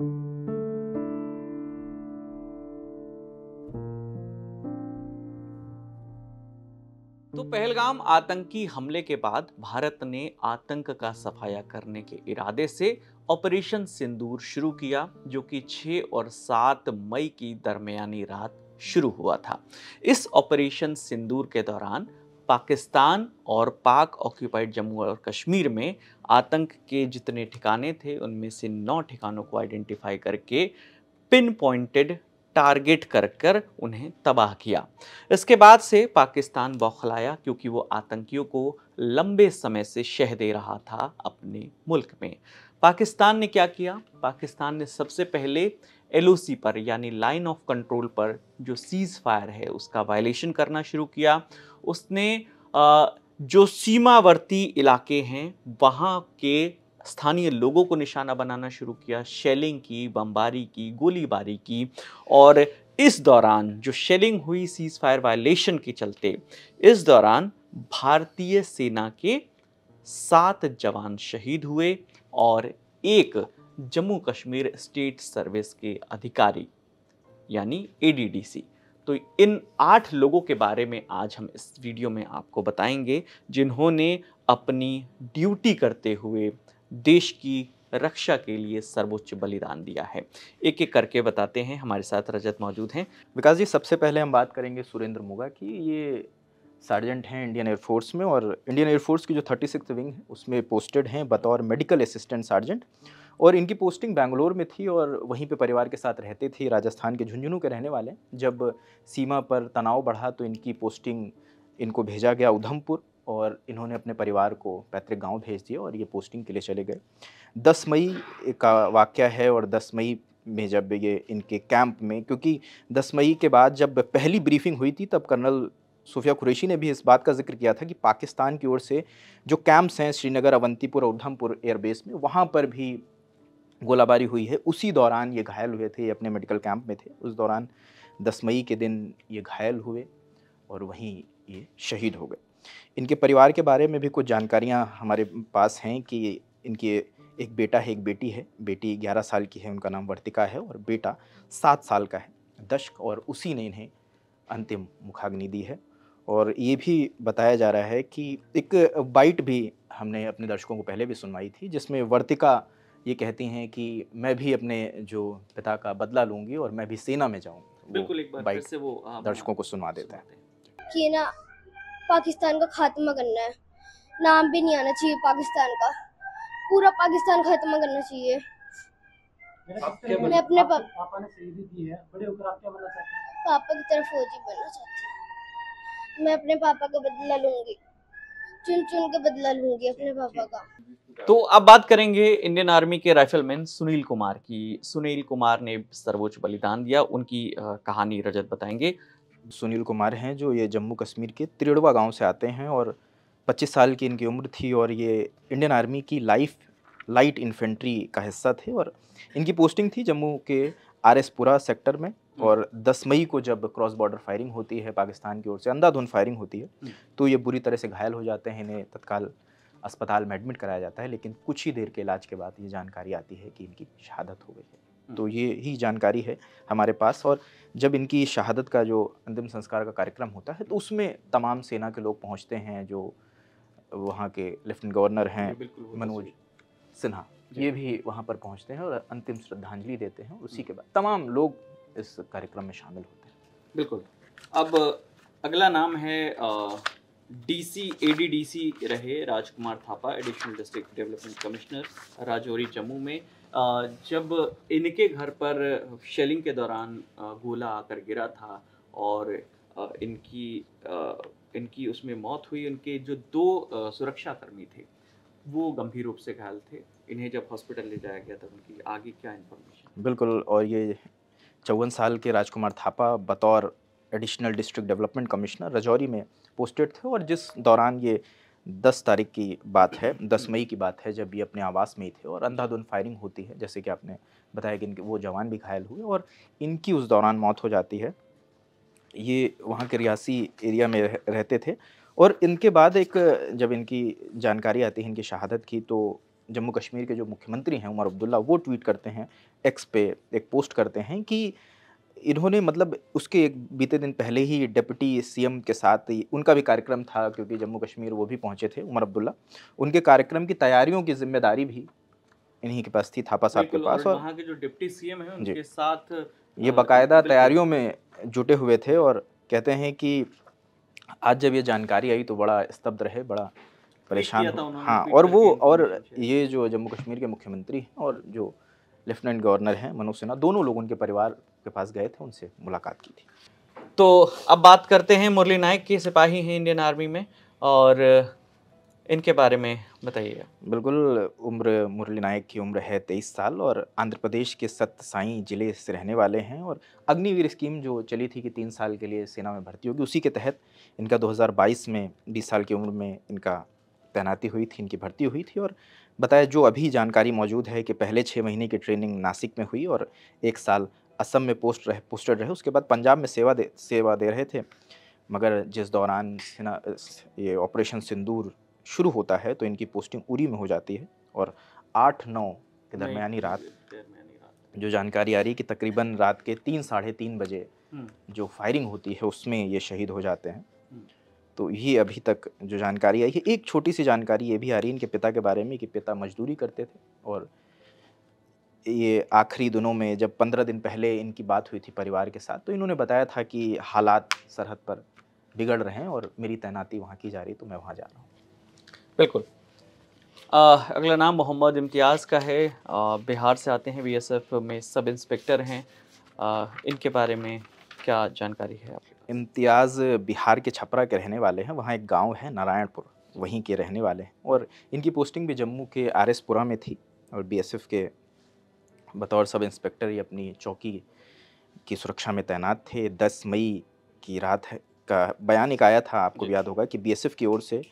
तो पहलगाम आतंकी हमले के बाद भारत ने आतंक का सफाया करने के इरादे से ऑपरेशन सिंदूर शुरू किया, जो कि 6 और 7 मई की दरमियानी रात शुरू हुआ था। इस ऑपरेशन सिंदूर के दौरान पाकिस्तान और पाक ऑक्यूपाइड जम्मू और कश्मीर में आतंक के जितने ठिकाने थे, उनमें से 9 ठिकानों को आइडेंटिफाई करके पिन पॉइंटेड टारगेट कर कर उन्हें तबाह किया। इसके बाद से पाकिस्तान बौखलाया, क्योंकि वो आतंकियों को लंबे समय से शह दे रहा था अपने मुल्क में। पाकिस्तान ने क्या किया? पाकिस्तान ने सबसे पहले एलओसी पर, यानी लाइन ऑफ कंट्रोल पर जो सीज फायर है, उसका वायलेशन करना शुरू किया। उसने जो सीमावर्ती इलाके हैं वहाँ के स्थानीय लोगों को निशाना बनाना शुरू किया, शेलिंग की, बमबारी की, गोलीबारी की। और इस दौरान जो शेलिंग हुई सीज फायर वायलेशन के चलते, इस दौरान भारतीय सेना के 7 जवान शहीद हुए और एक जम्मू कश्मीर स्टेट सर्विस के अधिकारी यानी एडीडीसी। तो इन 8 लोगों के बारे में आज हम इस वीडियो में आपको बताएंगे, जिन्होंने अपनी ड्यूटी करते हुए देश की रक्षा के लिए सर्वोच्च बलिदान दिया है। एक एक करके बताते हैं। हमारे साथ रजत मौजूद हैं। विकास जी, सबसे पहले हम बात करेंगे सुरेंद्र मुगा की। ये सार्जेंट हैं इंडियन एयरफोर्स में, और इंडियन एयरफोर्स की जो 36th विंग है उसमें पोस्टेड हैं बतौर मेडिकल असिस्टेंट सार्जेंट। और इनकी पोस्टिंग बेंगलोर में थी और वहीं पे परिवार के साथ रहते थे। राजस्थान के झुंझुनू के रहने वाले। जब सीमा पर तनाव बढ़ा तो इनकी पोस्टिंग, इनको भेजा गया उधमपुर, और इन्होंने अपने परिवार को पैतृक गांव भेज दिया और ये पोस्टिंग के लिए चले गए। 10 मई का वाक़या है, और 10 मई में जब ये इनके कैंप में, क्योंकि 10 मई के बाद जब पहली ब्रीफिंग हुई थी तब कर्नल सूफिया कुरैशी ने भी इस बात का जिक्र किया था कि पाकिस्तान की ओर से जो कैंप्स हैं श्रीनगर, अवंतीपुर और उधमपुर एयरबेस में, वहाँ पर भी गोलाबारी हुई है। उसी दौरान ये घायल हुए थे, ये अपने मेडिकल कैंप में थे। उस दौरान 10 मई के दिन ये घायल हुए और वहीं ये शहीद हो गए। इनके परिवार के बारे में भी कुछ जानकारियाँ हमारे पास हैं कि इनके एक बेटा है, एक बेटी है। बेटी 11 साल की है, उनका नाम वर्तिका है, और बेटा 7 साल का है, दशक, और उसी ने इन्हें अंतिम मुखाग्नि दी है। और ये भी बताया जा रहा है कि एक बाइट भी हमने अपने दर्शकों को पहले भी सुनवाई थी, जिसमें वर्तिका ये कहती हैं कि मैं भी अपने जो पिता का बदला लूँगी और मैं भी सेना में जाऊँगी। बिल्कुल, एक बार फिर से वो दर्शकों को सुनवा देता है कि ना पाकिस्तान का खात्मा करना है, नाम भी नहीं आना चाहिए पाकिस्तान का, पूरा पाकिस्तान खात्मा करना चाहिए। मैं अपने पापा ने शहीदी दी है, बड़े होकर आप क्या बनना चाहते हैं? पापा की तरफ फौजी बनना चाहती हूँ। मैं अपने पापा का बदला लूंगी, चुन चुन के बदला लूंगी अपने पापा का। तो अब बात करेंगे इंडियन आर्मी के राइफलमैन सुनील कुमार की। सुनील कुमार ने सर्वोच्च बलिदान दिया, उनकी कहानी रजत बताएंगे। सुनील कुमार हैं जो ये जम्मू कश्मीर के त्रिड़वा गांव से आते हैं, और 25 साल की इनकी उम्र थी, और ये इंडियन आर्मी की लाइट इन्फेंट्री का हिस्सा थे। और इनकी पोस्टिंग थी जम्मू के आरएसपुरा सेक्टर में। और 10 मई को जब क्रॉस बॉर्डर फायरिंग होती है, पाकिस्तान की ओर से अंधाधुंध फायरिंग होती है, तो ये बुरी तरह से घायल हो जाते हैं। इन्हें तत्काल अस्पताल में एडमिट कराया जाता है, लेकिन कुछ ही देर के इलाज के बाद ये जानकारी आती है कि इनकी शहादत हो गई है। तो ये ही जानकारी है हमारे पास। और जब इनकी शहादत का जो अंतिम संस्कार का कार्यक्रम होता है, तो उसमें तमाम सेना के लोग पहुंचते हैं। जो वहाँ के लेफ्टिनेंट गवर्नर हैं मनोज सिन्हा, ये भी वहाँ पर पहुँचते हैं और अंतिम श्रद्धांजलि देते हैं। उसी के बाद तमाम लोग इस कार्यक्रम में शामिल होते हैं। बिल्कुल। अब अगला नाम है डीसी एडीडीसी रहे Rajkumar Thapa, additional district development commissioner, Rajouri Jammu में। जब इनके घर पर शेलिंग के दौरान गोला आकर गिरा था और इनकी उसमें मौत हुई। उनके जो 2 सुरक्षाकर्मी थे वो गंभीर रूप से घायल थे। इन्हें जब हॉस्पिटल ले जाया गया तब उनकी आगे क्या इन्फॉर्मेशन? बिल्कुल। और ये 54 साल के राजकुमार थापा बतौर additional district development commissioner Rajouri में पोस्टेड थे। और जिस दौरान ये 10 तारीख की बात है, 10 मई की बात है, जब ये अपने आवास में ही थे और अंधाधुंध फायरिंग होती है, जैसे कि आपने बताया कि इनके वो जवान भी घायल हुए और इनकी उस दौरान मौत हो जाती है। ये वहाँ के रियासी एरिया में रहते थे। और इनके बाद जब इनकी जानकारी आती है इनकी शहादत की, तो जम्मू कश्मीर के जो मुख्यमंत्री हैं उमर अब्दुल्ला, वो ट्वीट करते हैं, एक्स पे एक पोस्ट करते हैं कि इन्होंने मतलब उसके एक बीते दिन पहले ही डिप्टी सीएम के साथ उनका भी कार्यक्रम था, क्योंकि जम्मू कश्मीर वो भी पहुंचे थे उमर अब्दुल्ला, उनके कार्यक्रम की तैयारियों की जिम्मेदारी भी इन्हीं के पास थी, थापा साहब के पास। और वहाँ के जो डिप्टी सीएम हैं उनके साथ ये बाकायदा तैयारियों में जुटे हुए थे। और कहते हैं कि आज जब ये जानकारी आई तो बड़ा स्तब्ध रहे, बड़ा परेशान हुए। हाँ, और ये जो जम्मू कश्मीर के मुख्यमंत्री हैं और जो लेफ्टिनेंट गवर्नर हैं मनोज सिन्हा, दोनों लोग उनके परिवार के पास गए थे, उनसे मुलाकात की थी। तो अब बात करते हैं मुरली नायक के, सिपाही हैं इंडियन आर्मी में, और इनके बारे में बताइएगा। बिल्कुल, मुरली नायक की उम्र है 23 साल और आंध्र प्रदेश के सत्य साई जिले से रहने वाले हैं। और अग्निवीर स्कीम जो चली थी कि 3 साल के लिए सेना में भर्ती होगी, उसी के तहत इनका 2022 में 20 साल की उम्र में इनका तैनाती हुई थी, इनकी भर्ती हुई थी। और बताया जो अभी जानकारी मौजूद है कि पहले 6 महीने की ट्रेनिंग नासिक में हुई और 1 साल असम में पोस्टेड रहे। उसके बाद पंजाब में सेवा दे रहे थे, मगर जिस दौरान ये ऑपरेशन सिंदूर शुरू होता है तो इनकी पोस्टिंग उरी में हो जाती है। और 8-9 के दरमियानी रात जो जानकारी आ रही है कि तकरीबन रात के 3 साढ़े 3 बजे जो फायरिंग होती है उसमें ये शहीद हो जाते हैं। तो ये अभी तक जो जानकारी आई है। एक छोटी सी जानकारी ये भी आ रही है इनके पिता के बारे में कि पिता मजदूरी करते थे और ये आखिरी दिनों में जब 15 दिन पहले इनकी बात हुई थी परिवार के साथ, तो इन्होंने बताया था कि हालात सरहद पर बिगड़ रहे हैं और मेरी तैनाती वहाँ की जा रही, तो मैं वहाँ जा रहा हूँ। बिल्कुल। अगला नाम मोहम्मद इम्तियाज़ का है, बिहार से आते हैं, बीएसएफ में सब इंस्पेक्टर हैं। इनके बारे में क्या जानकारी है आपके पास? इम्तियाज़ बिहार के छपरा के रहने वाले हैं, वहाँ एक गांव है नारायणपुर, वहीं के रहने वाले हैं। और इनकी पोस्टिंग भी जम्मू के आरएसपुरा में थी और बीएसएफ के बतौर सब इंस्पेक्टर ये अपनी चौकी की सुरक्षा में तैनात थे। 10 मई की रात का बयान एक आया था, आपको याद होगा, कि बीएसएफ की ओर से,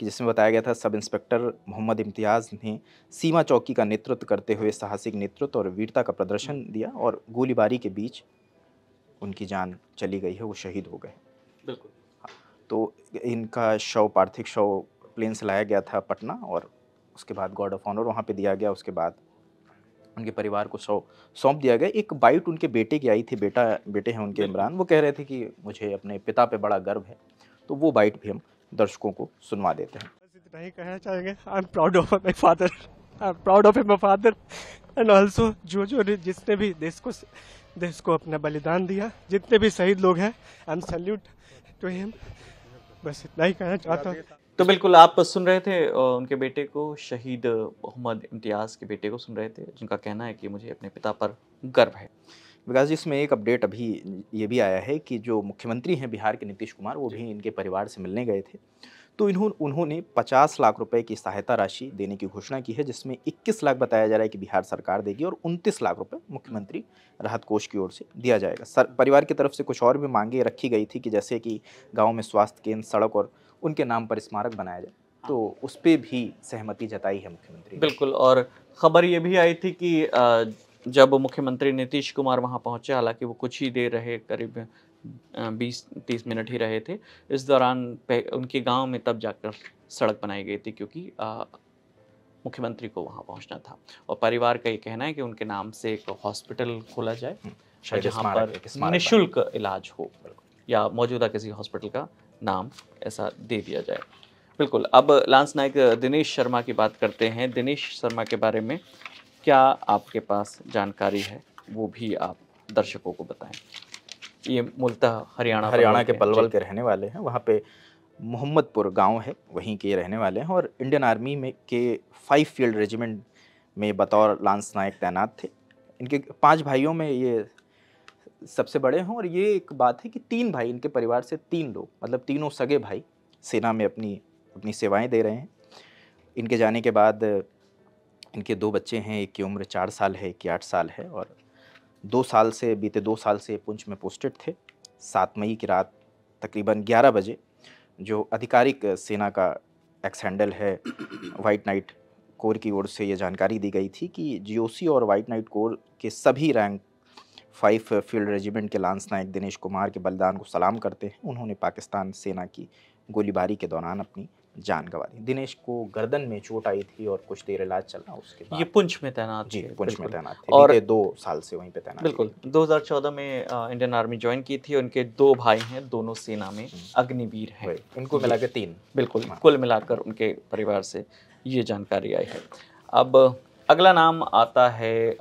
कि जिसमें बताया गया था सब इंस्पेक्टर मोहम्मद इम्तियाज़ ने सीमा चौकी का नेतृत्व करते हुए साहसिक नेतृत्व और वीरता का प्रदर्शन दिया और गोलीबारी के बीच उनकी जान चली गई है, वो शहीद हो गए। बिल्कुल। तो इनका पार्थिव शव प्लेन से लाया गया था पटना और उसके बाद गार्ड ऑफ ऑनर वहाँ पे दिया गया। उसके बाद उनके परिवार को सौंप दिया गया। एक बाइट उनके बेटे की आई थी, बेटे हैं उनके इमरान, वो कह रहे थे कि मुझे अपने पिता पे बड़ा गर्व है, तो वो बाइट भी हम दर्शकों को सुनवा देते हैं। बस इतना ही कहना चाहेंगे, I am proud of my father, I am proud of my father and also जिसने भी देश को अपना बलिदान दिया, जितने भी शहीद लोग हैं, I am salute to him. बस इतना ही कहना चाहता हूँ। तो बिल्कुल आप सुन रहे थे उनके बेटे को, शहीद मोहम्मद इम्तियाज़ के बेटे को सुन रहे थे, जिनका कहना है कि मुझे अपने पिता पर गर्व है। विकास जी, इसमें एक अपडेट अभी ये भी आया है कि जो मुख्यमंत्री हैं बिहार के नीतीश कुमार, वो भी इनके परिवार से मिलने गए थे। तो उन्होंने 50 लाख रुपए की सहायता राशि देने की घोषणा की है, जिसमें 21 लाख बताया जा रहा है कि बिहार सरकार देगी और 29 लाख रुपए मुख्यमंत्री राहत कोष की ओर से दिया जाएगा। परिवार की तरफ से कुछ और भी मांगे रखी गई थी कि जैसे कि गाँव में स्वास्थ्य केंद्र, सड़क और उनके नाम पर स्मारक बनाया जाए, तो उस पर भी सहमति जताई है मुख्यमंत्री। बिल्कुल। और खबर ये भी आई थी कि जब मुख्यमंत्री नीतीश कुमार वहां पहुंचे, हालांकि वो कुछ ही देर रहे, करीब 20-30 मिनट ही रहे थे, इस दौरान उनके गांव में तब जाकर सड़क बनाई गई थी, क्योंकि मुख्यमंत्री को वहां पहुंचना था। और परिवार का ये कहना है कि उनके नाम से एक हॉस्पिटल खोला जाए जहाँ पर निःशुल्क इलाज हो, या मौजूदा किसी हॉस्पिटल का नाम ऐसा दे दिया जाए। बिल्कुल। अब लांस नायक दिनेश शर्मा की बात करते हैं। दिनेश शर्मा के बारे में क्या आपके पास जानकारी है, वो भी आप दर्शकों को बताएं। ये मूलतः हरियाणा के पलवल के रहने वाले हैं। वहाँ पे मोहम्मदपुर गांव है, वहीं के रहने वाले हैं और इंडियन आर्मी में के 5 फील्ड रेजिमेंट में बतौर लांस नायक तैनात थे। इनके 5 भाइयों में ये सबसे बड़े हैं। और ये एक बात है कि 3 भाई, इनके परिवार से 3 लोग, मतलब तीनों सगे भाई सेना में अपनी सेवाएं दे रहे हैं। इनके जाने के बाद इनके 2 बच्चे हैं, एक की उम्र 4 साल है, एक की 8 साल है और बीते 2 साल से पुंछ में पोस्टेड थे। 7 मई की रात तकरीबन 11 बजे जो आधिकारिक सेना का एक्स हैंडल है वाइट नाइट कोर की ओर से ये जानकारी दी गई थी कि जीओसी और वाइट नाइट कोर के सभी रैंक 5 फील्ड रेजिमेंट के लांस नायक दिनेश कुमार के बलिदान को सलाम करते हैं। उन्होंने पाकिस्तान सेना की गोलीबारी के दौरान अपनी जान गंवा दी। दिनेश को गर्दन में चोट आई थी और कुछ देर इलाज चला, उसके बाद ये पुंछ में तैनात जी थे, पुंछ में बिल्कुल। तैनात थे, और बीते 2 साल से वहीं पे तैनात बिल्कुल थे। 2014 में इंडियन आर्मी ज्वाइन की थी। उनके 2 भाई हैं, दोनों सेना में अग्निवीर हैं। वही, इनको मिला के 3। बिल्कुल, हाँ। कुल मिलाकर उनके परिवार से ये जानकारी आई है। अब अगला नाम आता है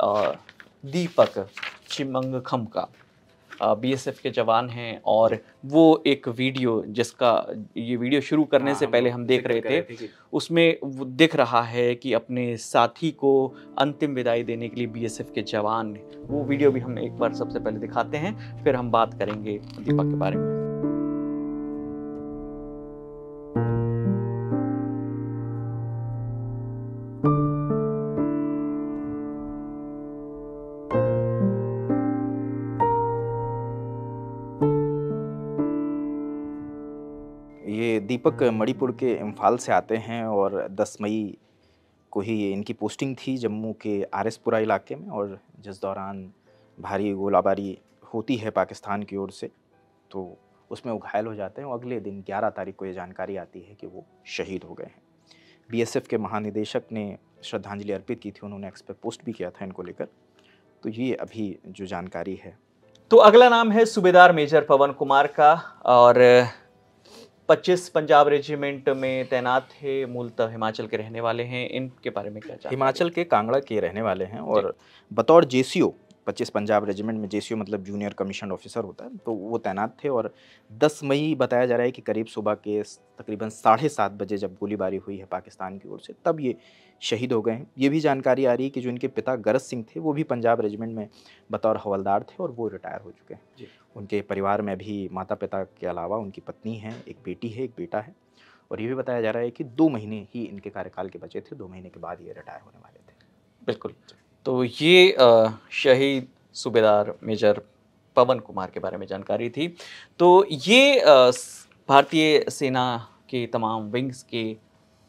दीपक चिमंगखम का। बीएसएफ के जवान हैं और वो एक वीडियो जिसका ये वीडियो शुरू करने से पहले हम देख रहे थे, उसमें वो दिख रहा है कि अपने साथी को अंतिम विदाई देने के लिए बीएसएफ के जवान, वो वीडियो भी हम एक बार सबसे पहले दिखाते हैं, फिर हम बात करेंगे दीपक के बारे में। ये दीपक मणिपुर के इम्फाल से आते हैं और 10 मई को ही इनकी पोस्टिंग थी जम्मू के आरएसपुरा इलाके में, और जिस दौरान भारी गोलाबारी होती है पाकिस्तान की ओर से, तो उसमें वो घायल हो जाते हैं और अगले दिन 11 तारीख को ये जानकारी आती है कि वो शहीद हो गए हैं। बीएसएफ के महानिदेशक ने श्रद्धांजलि अर्पित की थी, उन्होंने एक्स पे पोस्ट भी किया था इनको लेकर। तो ये अभी जो जानकारी है। तो अगला नाम है सूबेदार मेजर पवन कुमार का, और 25 पंजाब रेजिमेंट में तैनात थे, मूलतः हिमाचल के रहने वाले हैं। इनके बारे में क्या जानकारी? हिमाचल के कांगड़ा के रहने वाले हैं और बतौर जेसीओ 25 पंजाब रेजिमेंट में, जेसीओ मतलब जूनियर कमीशन ऑफिसर होता है, तो वो तैनात थे। और 10 मई बताया जा रहा है कि करीब सुबह के तकरीबन 7:30 बजे जब गोलीबारी हुई है पाकिस्तान की ओर से, तब ये शहीद हो गए हैं। ये भी जानकारी आ रही है कि जो इनके पिता गरज सिंह थे, वो भी पंजाब रेजिमेंट में बतौर हवलदार थे और वो रिटायर हो चुके हैं। उनके परिवार में भी माता पिता के अलावा उनकी पत्नी है, एक बेटी है, एक बेटा है। और ये भी बताया जा रहा है कि 2 महीने ही इनके कार्यकाल के बचे थे, 2 महीने के बाद ये रिटायर होने वाले थे। बिल्कुल। तो ये शहीद सूबेदार मेजर पवन कुमार के बारे में जानकारी थी। तो ये भारतीय सेना के तमाम विंग्स के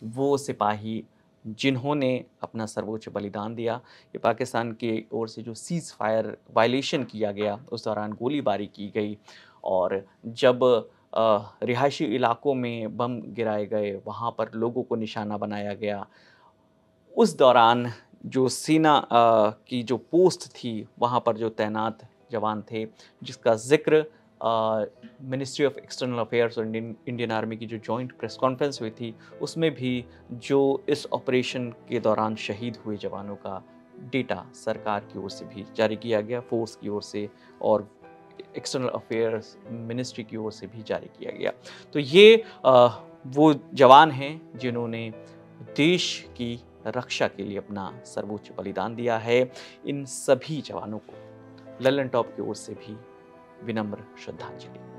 वो सिपाही जिन्होंने अपना सर्वोच्च बलिदान दिया। ये पाकिस्तान की ओर से जो सीज़ फायर वायलेशन किया गया, उस दौरान गोलीबारी की गई, और जब रिहायशी इलाकों में बम गिराए गए, वहाँ पर लोगों को निशाना बनाया गया, उस दौरान जो सेना की जो पोस्ट थी, वहाँ पर जो तैनात जवान थे, जिसका जिक्र मिनिस्ट्री ऑफ एक्सटर्नल अफेयर्स और इंडियन आर्मी की जो जॉइंट प्रेस कॉन्फ्रेंस हुई थी, उसमें भी जो इस ऑपरेशन के दौरान शहीद हुए जवानों का डेटा सरकार की ओर से भी जारी किया गया, फोर्स की ओर से और एक्सटर्नल अफेयर्स मिनिस्ट्री की ओर से भी जारी किया गया। तो ये वो जवान हैं जिन्होंने देश की रक्षा के लिए अपना सर्वोच्च बलिदान दिया है। इन सभी जवानों को लल्लन टॉप की ओर से भी विनम्र श्रद्धांजलि।